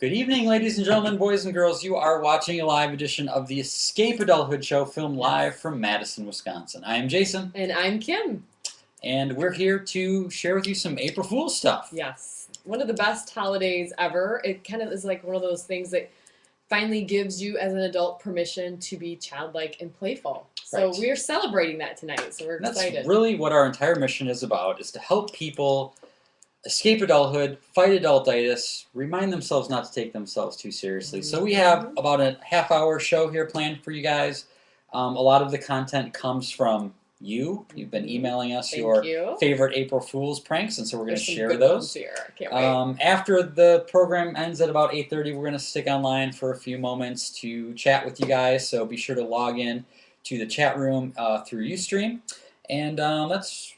Good evening, ladies and gentlemen, boys and girls. You are watching a live edition of the Escape Adulthood show, filmed live from Madison, Wisconsin. I am Jason. And I'm Kim. And we're here to share with you some April Fool's stuff. Yes. One of the best holidays ever. It kind of is like one of those things that finally gives you, as an adult, permission to be childlike and playful. So Right. we are celebrating that tonight, so we're excited. That's really what our entire mission is about, is to help people escape adulthood, fight adultitis, remind themselves not to take themselves too seriously. So we have about a half-hour show here planned for you guys. A lot of the content comes from you. You've been emailing us your favorite April Fool's pranks, and so we're going to share those. Here. I can't wait. After the program ends at about 8:30, we're going to stick online for a few moments to chat with you guys, so be sure to log in to the chat room through Ustream. And that's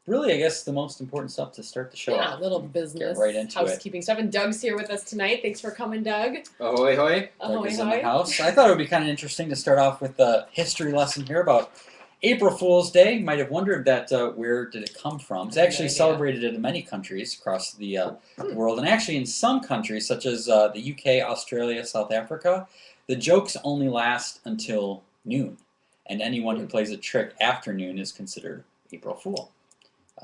really, I guess, the most important stuff to start the show. Yeah, a little business, get right into housekeeping stuff. And Doug's here with us tonight. Thanks for coming, Doug. Ahoy, hoy. Doug is in the house. I thought it would be kind of interesting to start off with a history lesson here about April Fool's Day. You might have wondered that where did it come from? It's actually celebrated in many countries across the world. And actually in some countries, such as the UK, Australia, South Africa, the jokes only last until noon. And anyone who plays a trick after noon is considered April Fool.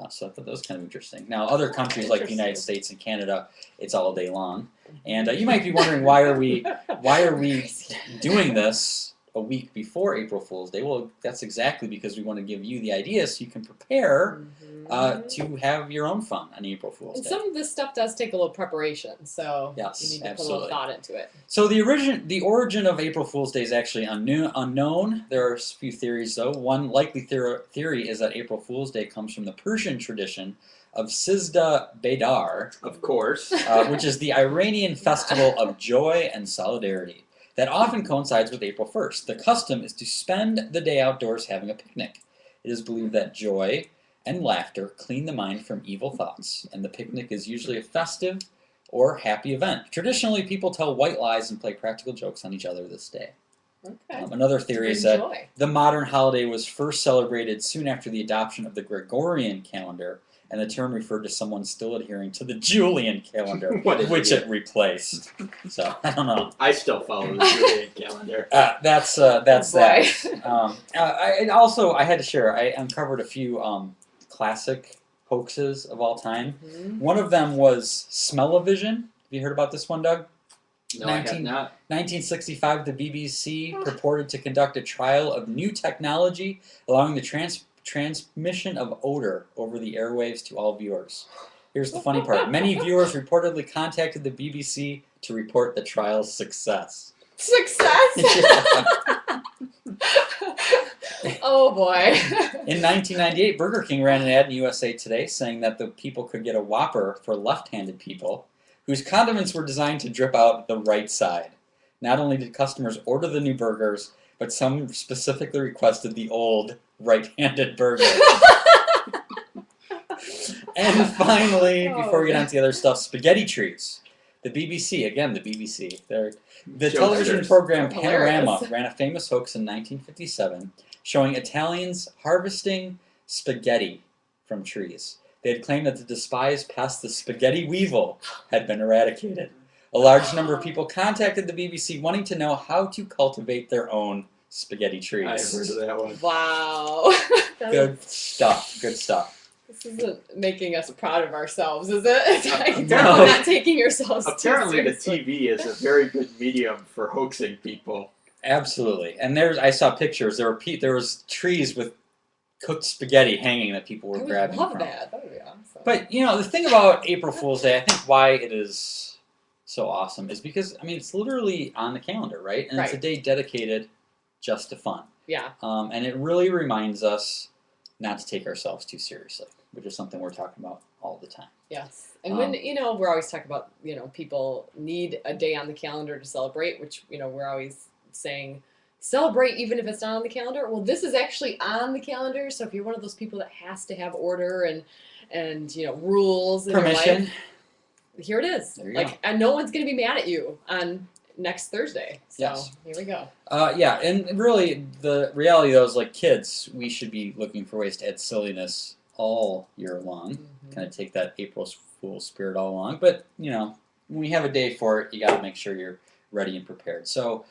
So I thought that was kind of interesting. Now, other countries like the United States and Canada, it's all day long. And you might be wondering, why are we doing this a week before April Fool's Day? Well, that's exactly because we want to give you the idea so you can prepare to have your own fun on April Fool's Day. And some of this stuff does take a little preparation, so yes, you need to put a little thought into it. So the origin of April Fool's Day is actually unknown. There are a few theories, though. One likely theory is that April Fool's Day comes from the Persian tradition of Sizda Bedar, of course, which is the Iranian festival of joy and solidarity that often coincides with April 1st. The custom is to spend the day outdoors having a picnic. It is believed that joy and laughter clean the mind from evil thoughts, and the picnic is usually a festive or happy event. Traditionally, people tell white lies and play practical jokes on each other this day. Okay. Another theory is that the modern holiday was first celebrated soon after the adoption of the Gregorian calendar, and the term referred to someone still adhering to the Julian calendar, which it replaced. So, I don't know. I still follow the Julian calendar. That's that. I had to share, I uncovered a few classic hoaxes of all time. One of them was Smell-O-Vision. Have you heard about this one, Doug? No, I have not. 1965, the BBC purported to conduct a trial of new technology allowing the transmission of odor over the airwaves to all viewers. Here's the funny part. Many viewers reportedly contacted the BBC to report the trial's success. Success? Oh boy. In 1998, Burger King ran an ad in USA Today saying that the people could get a Whopper for left-handed people whose condiments were designed to drip out the right side. Not only did customers order the new burgers, but some specifically requested the old right-handed burger. And finally, before we get on to the other stuff, spaghetti trees. The BBC, again, the BBC. The television program Panorama ran a famous hoax in 1957 showing Italians harvesting spaghetti from trees. They had claimed that the despised pest, the spaghetti weevil, had been eradicated. A large number of people contacted the BBC wanting to know how to cultivate their own spaghetti trees. I heard of that one. Wow. Good stuff. Good stuff. This isn't making us proud of ourselves, is it? It's like no. Not taking yourselves Apparently too the seriously. TV is a very good medium for hoaxing people. Absolutely. And I saw pictures. There was trees with cooked spaghetti hanging that people were grabbing from. I would love that. That would be awesome. But, the thing about April Fool's Day, I think why it is so awesome is because, it's literally on the calendar, right? And it's a day dedicated just to fun. Yeah. And it really reminds us not to take ourselves too seriously, which is something we're talking about all the time. Yes. And when, we're always talking about, people need a day on the calendar to celebrate, which, we're always saying, celebrate even if it's not on the calendar. Well, this is actually on the calendar, so if you're one of those people that has to have order and rules in permission, your life, here it is. There you go. And no one's going to be mad at you on next Thursday. So here we go. Yeah, and really the reality though is, like kids, we should be looking for ways to add silliness all year long. Kind of take that April Fool's spirit all along. But when we have a day for it, you got to make sure you're ready and prepared. So,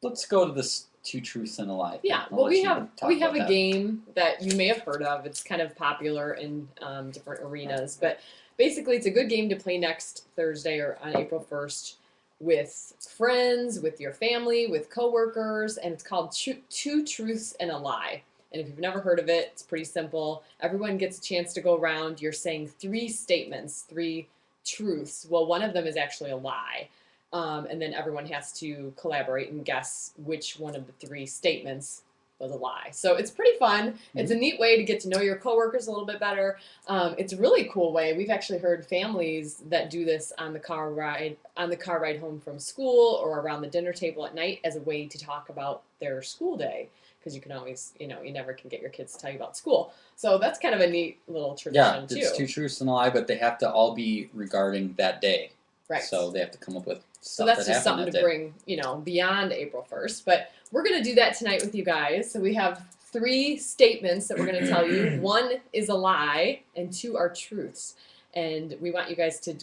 let's go to this two truths and a lie. Yeah, I'll well, let we you have talk about a that. game that you may have heard of. It's kind of popular in different arenas, but basically, it's a good game to play next Thursday or on April 1st with friends, with your family, with coworkers, and it's called Two Truths and a Lie. And if you've never heard of it, it's pretty simple. Everyone gets a chance to go around. You're saying 3 statements, 3 truths. Well, one of them is actually a lie. And then everyone has to collaborate and guess which one of the 3 statements was a lie. So it's pretty fun. It's a neat way to get to know your coworkers a little bit better. It's a really cool way. We've actually heard families that do this on the car ride home from school or around the dinner table at night as a way to talk about their school day. Because you can always, you never can get your kids to tell you about school. So that's kind of a neat little tradition, too. Yeah, it's 2 truths and a lie, but they have to all be regarding that day. Right. So they have to come up with stuff So that's that just something happened to that day. bring, beyond April 1st. But we're going to do that tonight with you guys. So we have 3 statements that we're going to tell you. 1 is a lie, and 2 are truths. And we want you guys to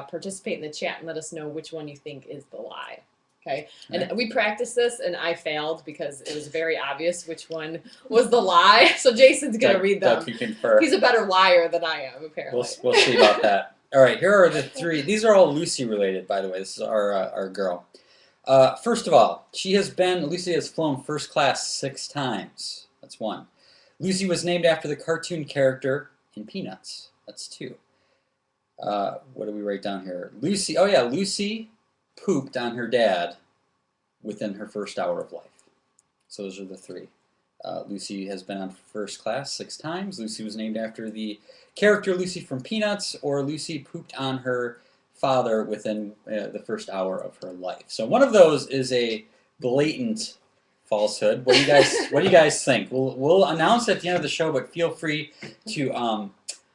participate in the chat and let us know which one you think is the lie. Okay, and we practiced this, and I failed because it was very obvious which one was the lie. So Jason's going to read them. Doug can confer. He's a better liar than I am, apparently. We'll see about that. All right, here are the 3. These are all Lucy related, by the way. This is our girl. First of all, Lucy has flown first class 6 times. That's 1. Lucy was named after the cartoon character in Peanuts. That's 2. What do we write down here? Lucy pooped on her dad within her first hour of life. So those are the 3. Lucy has been on first class 6 times. Lucy was named after the character Lucy from Peanuts, or Lucy pooped on her father within the first hour of her life. So one of those is a blatant falsehood. What do you guys think? We'll announce at the end of the show, but feel free to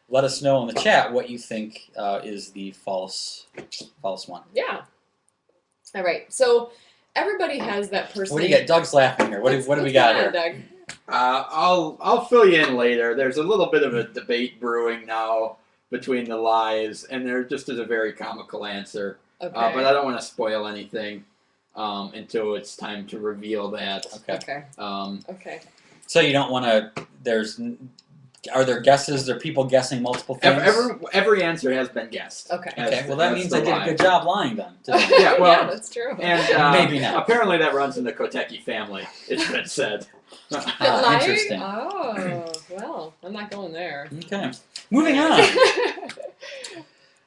let us know in the chat what you think is the false one. Yeah. All right. So everybody has that person. What do you got? Doug's laughing here. What do we got here? Doug? I'll fill you in later. There's a little bit of a debate brewing now between the lies, and there just is a very comical answer. Okay. But I don't want to spoil anything until it's time to reveal that. Okay. Okay. So you don't want to. Are there guesses? Are people guessing multiple things? Every answer has been guessed. Okay. Okay. Well, that That's means the I did a lie. good job lying then. Yeah, well, yeah, that's true. And Maybe not. Apparently that runs in the Kotecki family. It's been said. Lying? Interesting. Oh, well, I'm not going there. Okay. Moving on.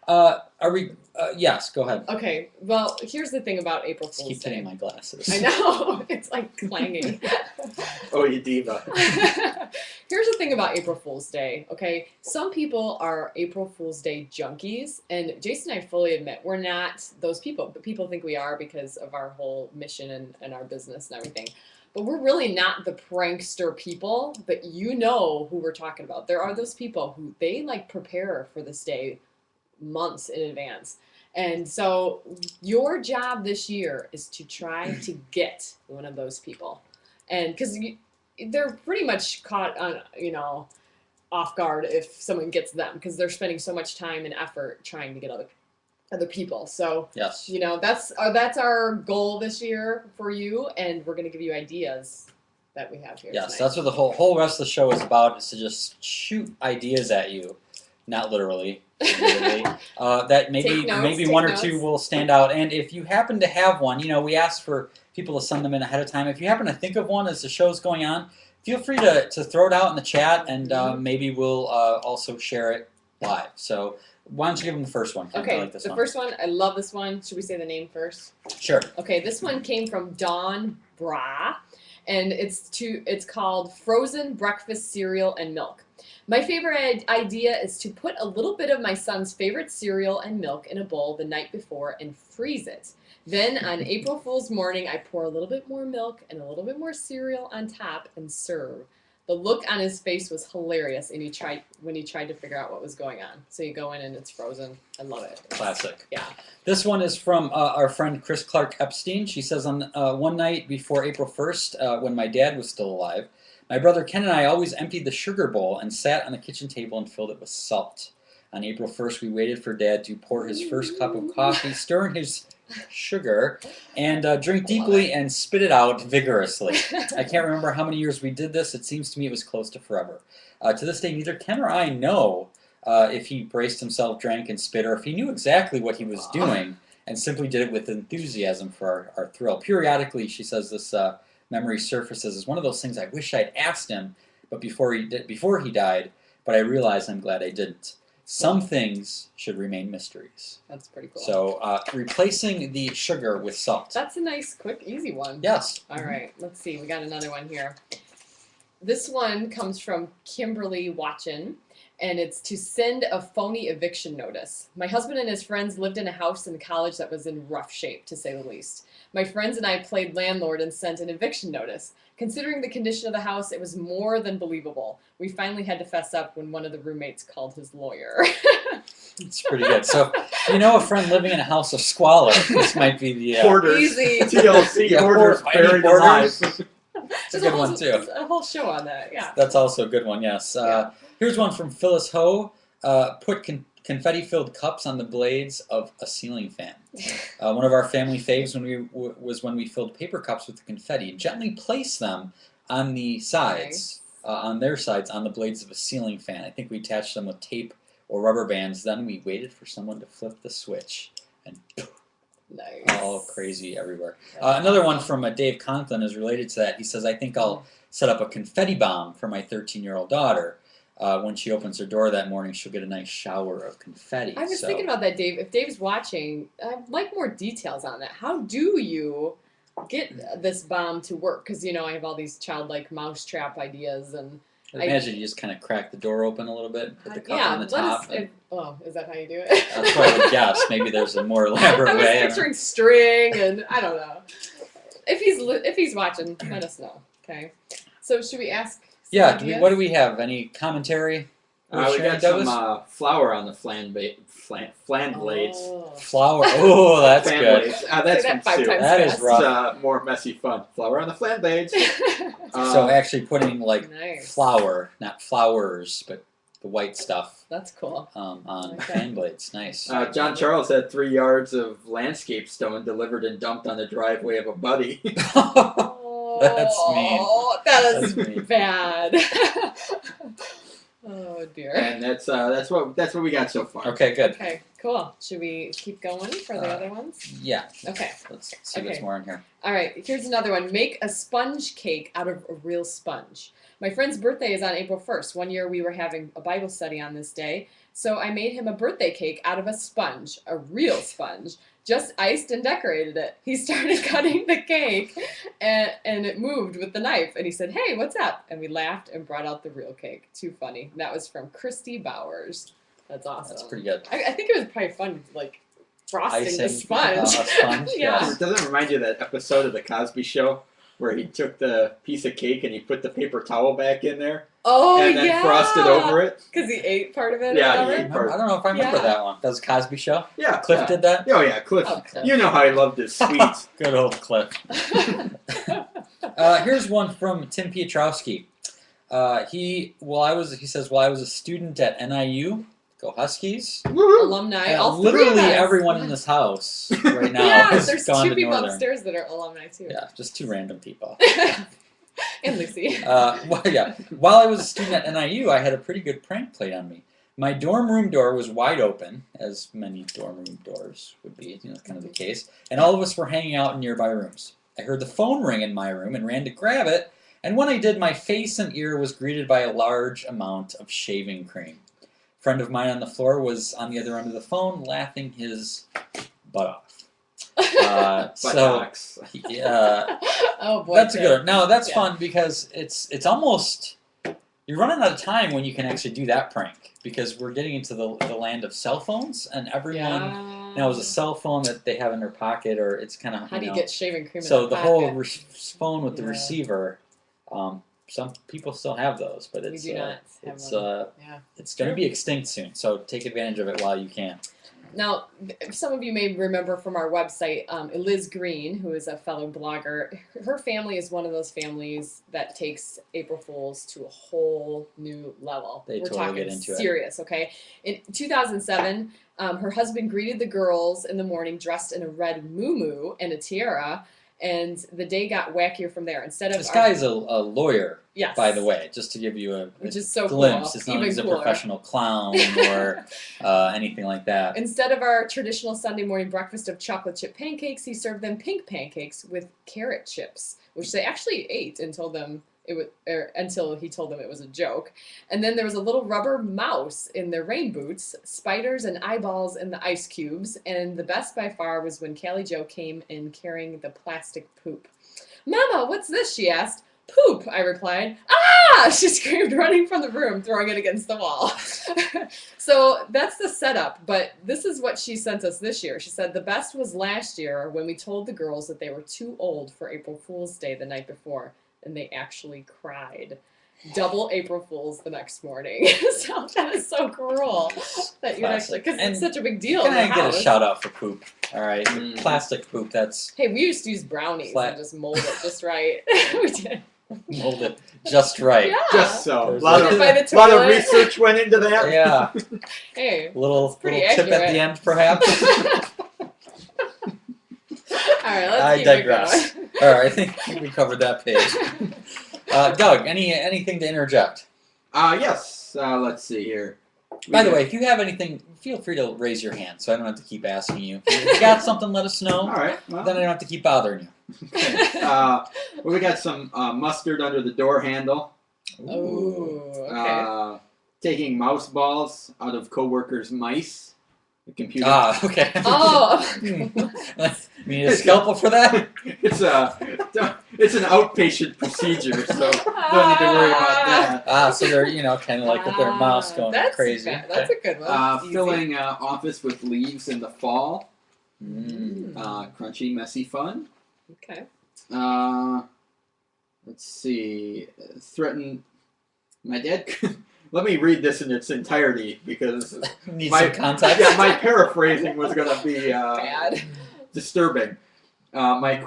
Are we? Yes. Go ahead. Okay. Well, here's the thing about April Just Fool's keep getting Day. my glasses. I know it's like clanging. Oh, you diva. Here's the thing about April Fool's Day, okay? Some people are April Fool's Day junkies, and Jason and I fully admit we're not those people, but people think we are because of our whole mission and our business and everything. But we're really not the prankster people, but you know who we're talking about. There are those people who they like prepare for this day months in advance. And so your job this year is to try to get one of those people. And because they're pretty much caught on, off guard if someone gets them, because they're spending so much time and effort trying to get other people. So, Yes. that's our goal this year for you, and we're going to give you ideas that we have here Yes. tonight. That's what the whole rest of the show is about. Is to just shoot ideas at you, not literally. That Take notes, maybe take 1 or notes. 2 will stand out. And if you happen to have one, we ask for people to send them in ahead of time. If you happen to think of one as the show's going on, feel free to throw it out in the chat, and maybe we'll also share it live. So why don't you give them the first one? Okay, I like this the one. first one, I love this one. Should we say the name first? Sure. Okay, this one came from Dawn Bra, and it's called Frozen Breakfast Cereal and Milk. My favorite idea is to put a little bit of my son's favorite cereal and milk in a bowl the night before and freeze it. Then on April Fool's morning, I pour a little bit more milk and a little bit more cereal on top and serve. The look on his face was hilarious, and when he tried to figure out what was going on. So you go in and it's frozen. I love it. Classic. Yeah. This one is from our friend Chris Clark Epstein. She says, on one night before April 1st, when my dad was still alive, my brother Ken and I always emptied the sugar bowl and sat on the kitchen table and filled it with salt. On April 1st, we waited for Dad to pour his first cup of coffee, stir in his sugar, and drink deeply and spit it out vigorously. I can't remember how many years we did this. It seems to me it was close to forever. To this day, neither Ken or I know if he braced himself, drank, and spit, or if he knew exactly what he was doing and simply did it with enthusiasm for our thrill. Periodically, she says, this memory surfaces as one of those things I wish I'd asked him but before he died, but I realize I'm glad I didn't. Some things should remain mysteries. That's pretty cool. So, replacing the sugar with salt. That's a nice, quick, easy one. Yes. All right, let's see. We got another one here. This one comes from Kimberly Watchin, and it's to send a phony eviction notice. My husband and his friends lived in a house in college that was in rough shape, to say the least. My friends and I played landlord and sent an eviction notice. Considering the condition of the house, it was more than believable. We finally had to fess up when one of the roommates called his lawyer. It's pretty good. So, you know a friend living in a house of squalor. This might be the... Hoarders. Easy. TLC, Yeah, hoarders buried alive. It's a good one, too. There's a whole show on that, yeah. That's also a good one, yes. Here's one from Phyllis Ho. Put confetti-filled cups on the blades of a ceiling fan. One of our family faves was when we filled paper cups with confetti. Gently place them on the sides, on their sides, on the blades of a ceiling fan. I think we attached them with tape or rubber bands. Then we waited for someone to flip the switch, and Nice. all crazy everywhere. Another one from Dave Conklin is related to that. He says, I think I'll set up a confetti bomb for my 13-year-old daughter. When she opens her door that morning, she'll get a nice shower of confetti. I was thinking about that, Dave. If Dave's watching, I'd like more details on that. How do you get this bomb to work? Because, I have all these childlike mousetrap ideas. And I imagine you just kind of crack the door open a little bit and put the cup on the top. Is that how you do it? That's what I would guess. Maybe there's a more elaborate way. I was picturing string, and I don't know. If he's watching, let us know. Okay. So should we ask? Yeah. What do we have? Any commentary? We got some flour on the flan blades. Flour. Oh, that's flan good. Blades. That's that from Sue. That is rough. It's more messy fun. Flour on the flan blades. So actually putting Nice. flour, not flowers, but the white stuff That's cool. on fan blades. Nice. John Charles had 3 yards of landscape stone delivered and dumped on the driveway of a buddy. That's mean. That is That's mean. bad. Oh dear. And that's what we got so far. Okay, good. Okay, cool. Should we keep going for the other ones? Yeah. Okay. Let's see what's more in here. All right, here's another one. Make a sponge cake out of a real sponge. My friend's birthday is on April 1st. One year we were having a Bible study on this day, so I made him a birthday cake out of a sponge, a real sponge, just iced and decorated it. He started cutting the cake, and it moved with the knife, and he said, "Hey, what's up?" And we laughed and brought out the real cake. Too funny. That was from Christy Bowers. That's awesome. That's pretty good. I think it was probably fun, like, frosting the Icing, sponge. a sponge, Yeah. It doesn't remind you of that episode of The Cosby Show where he took the piece of cake and he put the paper towel back in there Oh, and then yeah. frosted over it? Because he ate part of it. Yeah, or he ate whatever? part. I don't know if I remember Yeah. that one. That was Cosby Show? Yeah. Cliff did that? Oh, yeah, Cliff. Oh, Cliff. You know how he loved his sweets. Good old Cliff. Here's one from Tim Piotrowski. He says, while I was a student at NIU, go Huskies. Woohoo! Alumni. All three of Literally us. everyone in this house right now Yeah, has there's gone 2 to people Northern. upstairs that are alumni too. Yeah, just 2 random people. And Lucy. While I was a student at NIU, I had a pretty good prank played on me. My dorm room door was wide open, as many dorm room doors would be, kind of the case, and all of us were hanging out in nearby rooms. I heard the phone ring in my room and ran to grab it, and when I did, my face and ear was greeted by a large amount of shaving cream. A friend of mine on the floor was on the other end of the phone, laughing his butt off. Buttocks. Oh boy. That's a Tim. good one. No, that's Yeah. fun because it's almost, you're running out of time when you can actually do that prank because we're getting into the land of cell phones and everyone now has a cell phone that they have in their pocket or it's kind of How do you get shaving cream so in the the whole pocket? phone with the Yeah. receiver. Some people still have those, but We it's do not have it's one. Yeah. it's going to be extinct soon. So take advantage of it while you can. Now, some of you may remember from our website, Liz Green, who is a fellow blogger. Her family is one of those families that takes April Fools to a whole new level. They We're totally talking get into serious, okay? In 2007, her husband greeted the girls in the morning dressed in a red muumuu and a tiara, and the day got wackier from there. Instead of This guy's a lawyer, yes, by the way, just to give you a which is so glimpse. cool. It's not Even like he's a cooler. professional clown or anything like that. Instead of our traditional Sunday morning breakfast of chocolate chip pancakes, he served them pink pancakes with carrot chips, which they actually ate and told them until he told them it was a joke. And then there was a little rubber mouse in their rain boots, spiders and eyeballs in the ice cubes, and the best by far was when Callie Jo came in carrying the plastic poop. "Mama, what's this?" she asked. "Poop," I replied. "Ah!" she screamed, running from the room, throwing it against the wall. So that's the setup, but this is what she sent us this year. She said, "The best was last year when we told the girls that they were too old for April Fool's Day the night before, and they actually cried. Double April Fools the next morning." So that is so cruel that you'd actually, because it's such a big deal. Can I in the get a house. shout out for poop? All right, plastic poop. That's Hey, we used to use brownies and just mold it just right. We did. mold it just right. Yeah. Just so. A There's lot, a- of, By the lot of toilet. research went into that. Yeah, Hey. little pretty tip at accurate. the end, perhaps. All right, let's I keep digress. it going. All right, I think we covered that page. Doug, anything to interject? Yes. Let's see here. By the way, if you have anything, feel free to raise your hand, so I don't have to keep asking you. If you got something, let us know. All right. Well, Then I don't have to keep bothering you. okay. We got some mustard under the door handle. Ooh, okay. Taking mouse balls out of coworkers' mice. The computer. Ah, okay. Oh. You need a scalpel for that? It's an outpatient procedure, so don't need to worry about that. Ah, so they're, kind of like with their mouse going that's crazy. That's a good one. Easy. Filling office with leaves in the fall. Mm. Crunchy, messy fun. Okay. Let's see. Threaten. My dad. Let me read this in its entirety because Need my some context? Yeah, my paraphrasing was going to be Bad. disturbing. My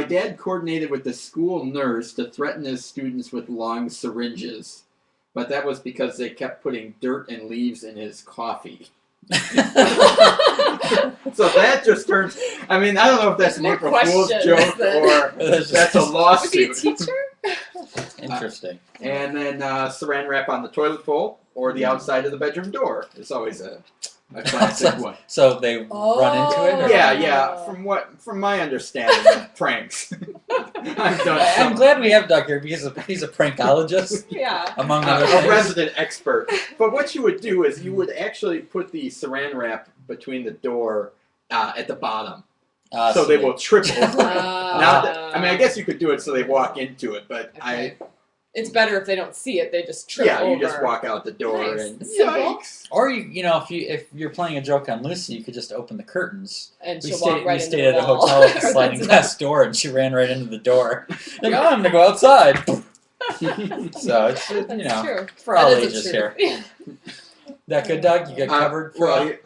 dad coordinated with the school nurse to threaten his students with long syringes, but that was because they kept putting dirt and leaves in his coffee. So that just turns. I mean, I don't know if that's an More April Fool's questions joke than- or that's a Was he a lawsuit. teacher? Interesting. And then saran wrap on the toilet bowl or the outside of the bedroom door. It's always a classic one. So they run into it? Or? Yeah. From my understanding of pranks, I've done I'm some. glad we have Doug here because he's a prankologist, Yeah. among other A things. resident expert. But what you would do is you would actually put the saran wrap between the door at the bottom, so they will trip over it. I guess you could do it so they walk into it, but Okay. It's better if they don't see it. They just trip over. you just walk out the door Nice. and Simple. yikes. Or if you're playing a joke on Lucy, you could just open the curtains. And We she'll walk right into stayed the at a wall. hotel with a sliding glass door, and she ran right into the door. Like, oh, I'm gonna go outside. So it's That's true. for all That is a ages truth. here. That good, Doug? You got covered for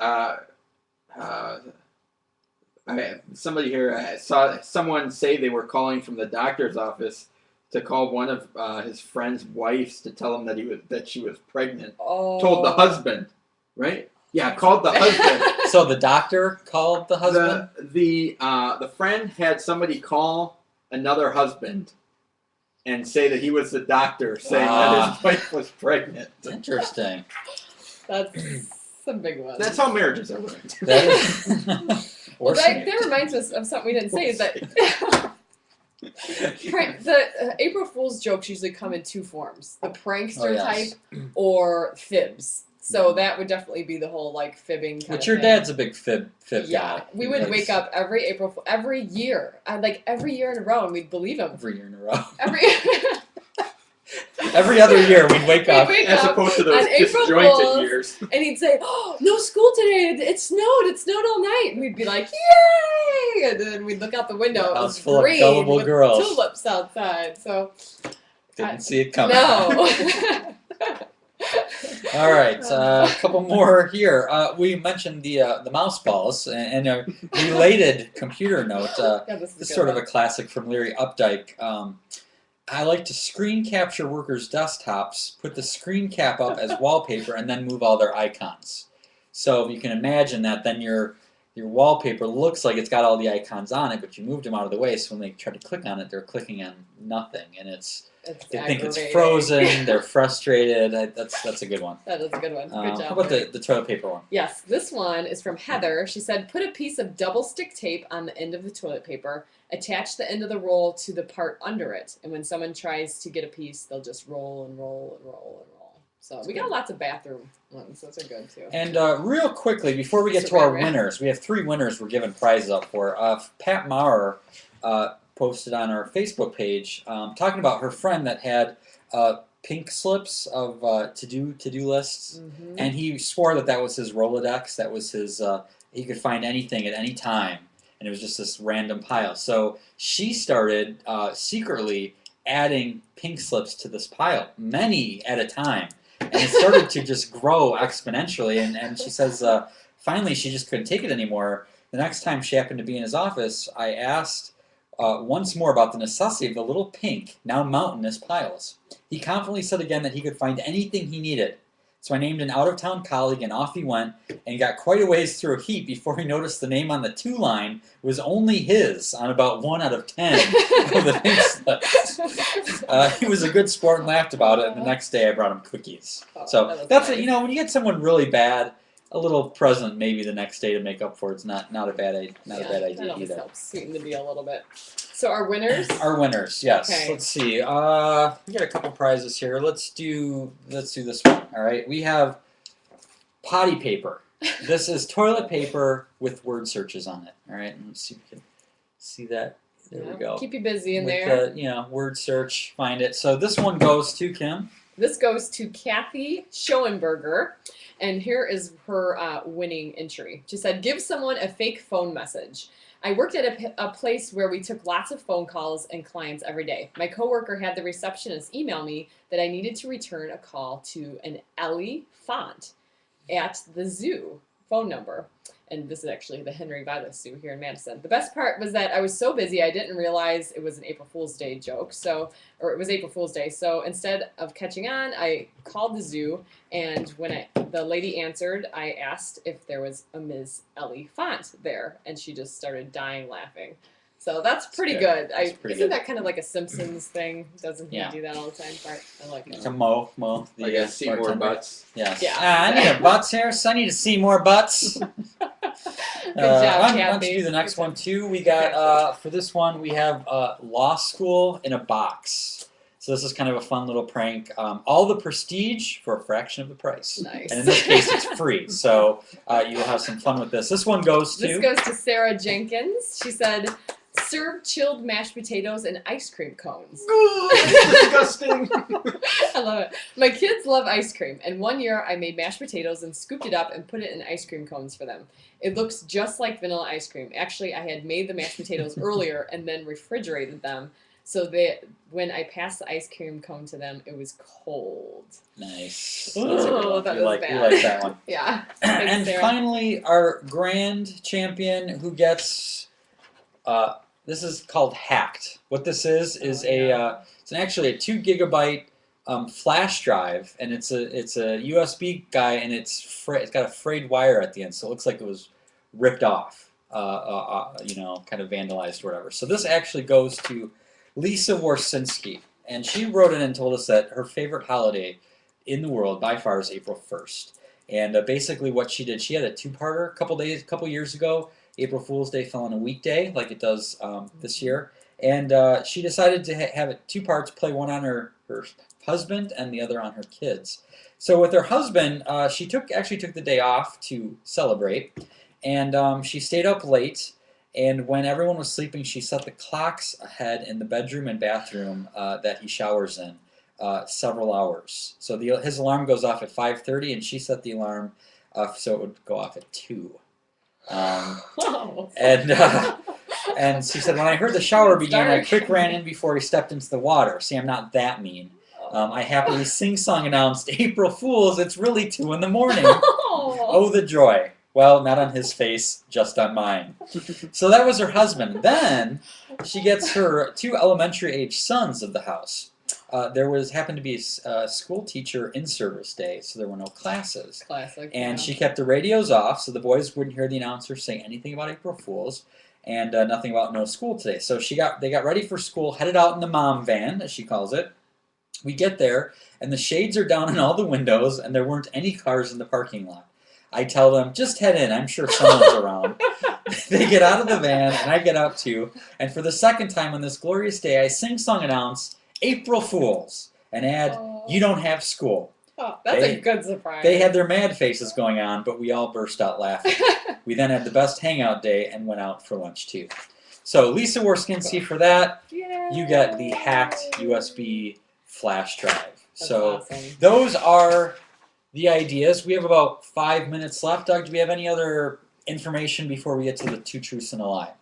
somebody here saw someone say they were calling from the doctor's office to call one of his friend's wives to tell him that she was pregnant. Oh. Told the husband, right? Yeah, called the husband. So the doctor called the husband? The friend had somebody call another husband and say that he was the doctor, saying that his wife was pregnant. Interesting. That's some big ones. That's how marriages are ruined. That is... Well, that reminds us of something we didn't say, is that the April Fool's jokes usually come in two forms: the prankster type or fibs. So that would definitely be the whole fibbing kind But of your thing. dad's a big fib Yeah, guy. we would wake up every April Fool, every year, every year in a row, and we'd believe him. Every year in a row. Every other year we'd wake up. As opposed to those on April disjointed Fools, years. and he'd say, "Oh, no school today. It snowed all night." And we'd be like, "Yay!" And then we'd look out the window. The It house was full of green gullible with girls. tulips outside. So Didn't see it coming. no. All right, a couple more here. We mentioned the mouse balls and a related computer note. This is sort of a classic from Larry Updike. I like to screen capture workers' desktops, put the screen cap up as wallpaper, and then move all their icons. So you can imagine that then your wallpaper looks like it's got all the icons on it, but you moved them out of the way, so when they try to click on it, they're clicking on nothing, and they think it's frozen, they're frustrated. That's a good one. That is a good one. Good job. How about the toilet paper one? Yes, this one is from Heather. She said, put a piece of double stick tape on the end of the toilet paper, attach the end of the roll to the part under it, and when someone tries to get a piece, they'll just roll and roll and roll and roll. So we got lots of bathroom ones. Those are good, too. And real quickly, before we get to our winners, we have 3 winners we're giving prizes up for. Pat Maurer posted on our Facebook page talking about her friend that had pink slips of to-do lists, and he swore that was his Rolodex. That was his. He could find anything at any time, and it was just this random pile. So she started secretly adding pink slips to this pile, many at a time, and it started to just grow exponentially. And she says finally she just couldn't take it anymore. The next time she happened to be in his office, I asked once more about the necessity of the little pink, now mountainous piles. He confidently said again that he could find anything he needed. So I named an out-of-town colleague, and off he went, and got quite a ways through a heap before he noticed the name on the to line was only his on about 1 out of 10 of the pink slips. He was a good sport and laughed about it, and the next day I brought him cookies. So that's it. You know, when you get someone really bad, a little present maybe the next day to make up for it's not a bad idea that either. Helps sweeten the deal a little bit. So our winners? Our winners, yes. Okay. Let's see. We got a couple prizes here. Let's do this one. All right. We have potty paper. This is toilet paper with word searches on it. All right. Let's see if we can see that. There we go. Keep you busy in with there. The, word search. Find it. So this one goes to Kim. This goes to Kathy Schoenberger, and here is her winning entry. She said, give someone a fake phone message. I worked at a place where we took lots of phone calls and clients every day. My coworker had the receptionist email me that I needed to return a call to an Ellie font at the zoo phone number. And this is actually the Henry Vita Zoo here in Madison. The best part was that I was so busy I didn't realize it was an April Fool's Day joke. Or it was April Fool's Day. So instead of catching on, I called the zoo, and when the lady answered, I asked if there was a Ms. Ellie Font there, and she just started dying laughing. So that's pretty good. Isn't that kind of like a Simpsons thing? Doesn't he do that all the time? I like it. It's a Mo. Like a see more butts. Yes. Yeah. I need a butts here, so I need to see more butts. Good job, why don't you do the next one too? We got for this one we have law school in a box. So this is kind of a fun little prank. All the prestige for a fraction of the price. Nice. And in this case, it's free. So you'll have some fun with this. This one goes to. This goes to Sarah Jenkins. She said, serve chilled mashed potatoes and ice cream cones. That's disgusting. I love it. My kids love ice cream, and one year I made mashed potatoes and scooped it up and put it in ice cream cones for them. It looks just like vanilla ice cream. Actually, I had made the mashed potatoes earlier and then refrigerated them, so that when I passed the ice cream cone to them, it was cold. Nice. Oh, that was bad. You like that one. Yeah. And Sarah. finally, our grand champion who gets... this is called Hacked. What this is it's actually a 2 gigabyte flash drive, and it's a USB guy, and it's got a frayed wire at the end, so it looks like it was ripped off, kind of vandalized or whatever. So this actually goes to Lisa Warsinski, and she wrote in and told us that her favorite holiday in the world by far is April 1st. And basically what she did, she had a 2-parter a couple years ago. April Fool's Day fell on a weekday, like it does this year, and she decided to have it 2 parts, play one on her husband and the other on her kids. So with her husband, she actually took the day off to celebrate, and she stayed up late, and when everyone was sleeping, she set the clocks ahead in the bedroom and bathroom that he showers in several hours. So his alarm goes off at 5:30, and she set the alarm so it would go off at 2. And she said, when I heard the shower begin, I quick ran in before he stepped into the water. See, I'm not that mean. I happily sing-song announced, April Fools, it's really 2 in the morning. Oh, the joy. Well, not on his face, just on mine. So that was her husband. Then she gets her 2 elementary-age sons of the house. There happened to be a school teacher in-service day, so there were no classes. Classic. And she kept the radios off, so the boys wouldn't hear the announcer say anything about April Fools, and nothing about no school today. So they got ready for school, headed out in the mom van, as she calls it. We get there, and the shades are down in all the windows, and there weren't any cars in the parking lot. I tell them, just head in, I'm sure someone's around. They get out of the van, and I get out too, and for the second time on this glorious day, I sing-song announce, April Fools, and add, you don't have school. Oh, that's a good surprise. They had their mad faces going on, but we all burst out laughing. We then had the best hangout day and went out for lunch too. So Lisa wore Skinsey for that. Yay. You got the hacked USB flash drive. That's so awesome. Those are the ideas. We have about 5 minutes left. Doug, do we have any other information before we get to the 2 truths and a lie?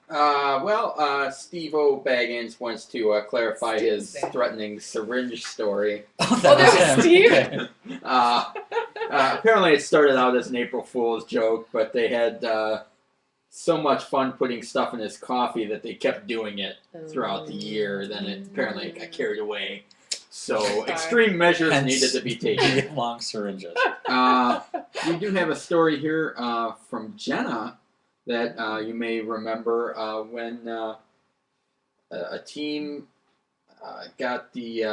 Steve-O Baggins wants to clarify his threatening syringe story. Oh, that was Steve? Okay. Apparently it started out as an April Fool's joke, but they had so much fun putting stuff in his coffee that they kept doing it throughout the year. Then it apparently got carried away. So extreme measures needed to be taken. Long syringes. We do have a story here from Jenna that you may remember when a team got the,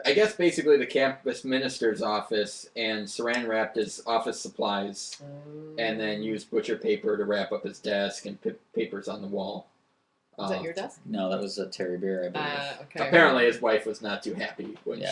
I guess basically the campus minister's office and saran wrapped his office supplies and then used butcher paper to wrap up his desk and papers on the wall. Was that your desk? No, that was a Terry Bear, I believe. Okay. Apparently his wife was not too happy when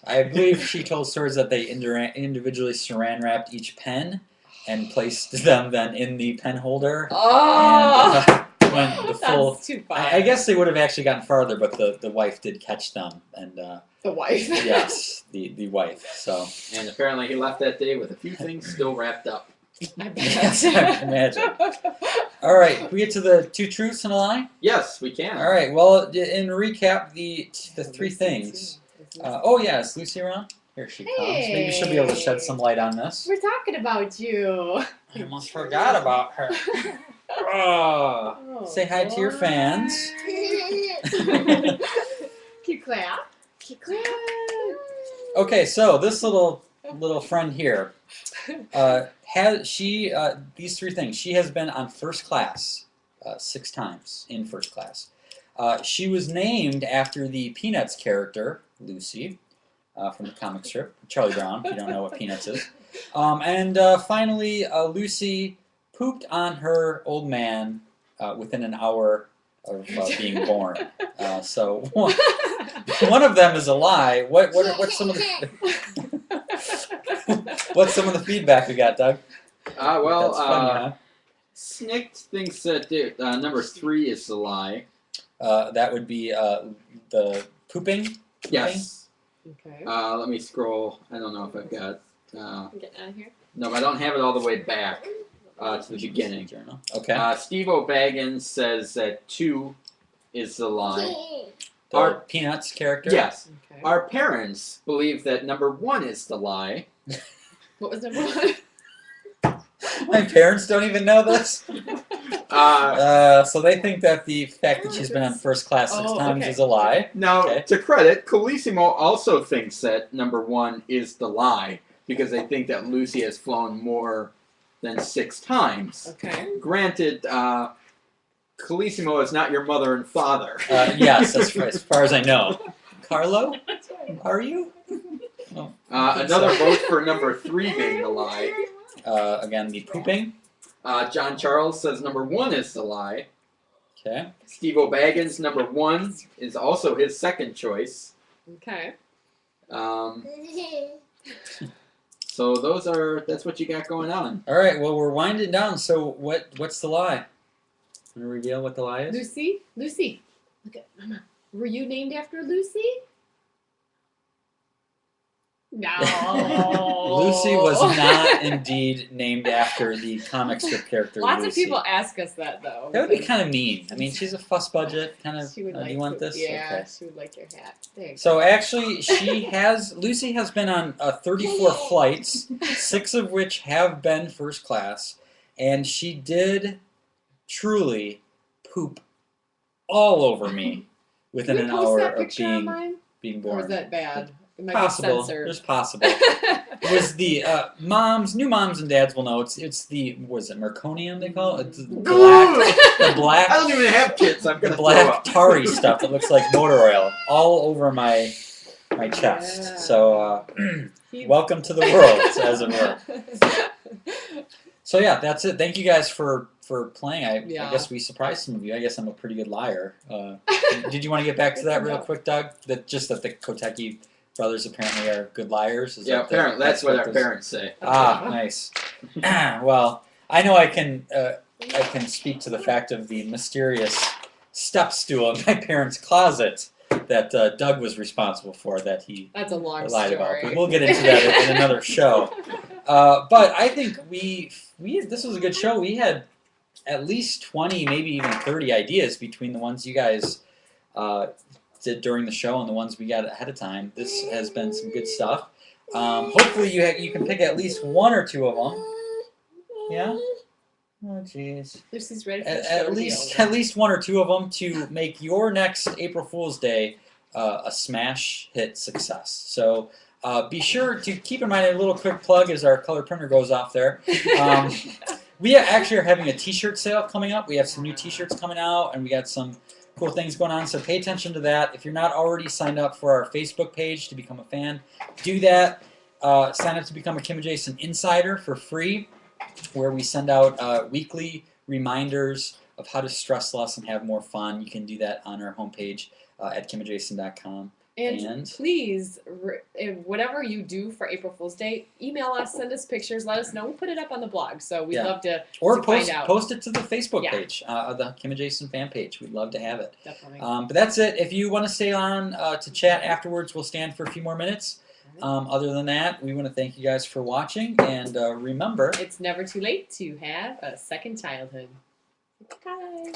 I believe she told stories that they individually saran wrapped each pen and placed them then in the pen holder. Oh! And, went the full. That's too far. I guess they would have actually gotten farther, but the wife did catch them. And the wife? Yes, the wife. So. And apparently he left that day with a few things still wrapped up. I bet. Yes, I can imagine. All right, can we get to the 2 truths and a lie? Yes, we can. All right, well, in recap, the 3 things. Oh, yeah, is Lucy around? Here she comes. Maybe she'll be able to shed some light on this. We're talking about you. I almost forgot about her. Oh, say hi to your fans. Keep clap. Keep clap. Okay, so this little friend here, these 3 things. She has been on first class 6 times in first class. She was named after the Peanuts character, Lucy, from the comic strip, Charlie Brown, if you don't know what Peanuts is. And finally, Lucy pooped on her old man within an hour of being born. So one of them is a lie. What's some of the what's some of the feedback we got, Doug? Well, That's funny, huh? Snick thinks that number 3 is the lie. That would be the pooping. Yes. Okay. Let me scroll. I don't know if I've got. I'm getting out of here. No, I don't have it all the way back to the beginning. Journal. Okay. Steve-O Baggins says that 2 is the lie. Our Peanuts character. Yes. Okay. Our parents believe that number 1 is the lie. What was number 1? My parents don't even know this. So they think that the fact that she's been on first class 6 times is a lie. Now, to credit, Colissimo also thinks that number 1 is the lie because they think that Lucy has flown more than 6 times. Okay. Granted, Colissimo is not your mother and father. Yes, that's right, as far as I know. Carlo, are you? Oh, another vote for number 3 being the lie. Again, the pooping. John Charles says number 1 is the lie. Okay. Steve-O Baggins, number 1 is also his second choice. Okay. So that's what you got going on. All right. Well, we're winding down. So what's the lie? Want to reveal what the lie is? Lucy. Look at Mama. Were you named after Lucy? No. Lucy was not indeed named after the comic strip character Lots Lucy. of people ask us that, though. That would be kind of mean. I mean, she's a fuss budget kind of. She would like do you want this? Yeah, okay. she would like your hat. There So actually, Lucy has been on 34 flights, 6 of which have been first class, and she did truly poop all over me within an hour of being born. Or is that bad? It might possible. Be censored. There's possible. It was the new moms and dads will know it's the was it merconium they call it? It's the black. I don't even have kids. I'm gonna the black tarry stuff that looks like motor oil all over my chest. Yeah. So welcome to the world, as it were. So yeah, that's it. Thank you guys for playing. I guess we surprised some of you. I guess I'm a pretty good liar. Did you want to get back to that real quick, Doug? That the Kotecki brothers apparently are good liars. Is that apparently that's what our parents say. Ah, nice. Well, I know I can speak to the fact of the mysterious step stool in my parents' closet that Doug was responsible for. That's a long lied story. about. But we'll get into that in another show. But I think this was a good show. We had at least 20, maybe even 30 ideas between the ones you guys did during the show and the ones we got ahead of time. This has been some good stuff. Hopefully you can pick at least 1 or 2 of them. Yeah? Oh, jeez. Lucy's ready for the at least 1 or 2 of them to make your next April Fool's Day a smash hit success. So be sure to keep in mind a little quick plug as our color printer goes off there. We actually are having a t-shirt sale coming up. We have some new t-shirts coming out, and we got some cool things going on, so pay attention to that. If you're not already signed up for our Facebook page to become a fan, do that. Sign up to become a Kim and Jason Insider for free, where we send out weekly reminders of how to stress less and have more fun. You can do that on our homepage at kimandjason.com. And please, whatever you do for April Fool's Day, email us, send us pictures, let us know. We'll put it up on the blog, so we'd love to find out. Post it to the Facebook page, the Kim and Jason fan page. We'd love to have it. Definitely. But that's it. If you want to stay on to chat afterwards, we'll stand for a few more minutes. Other than that, we want to thank you guys for watching, and remember... It's never too late to have a second childhood. Bye.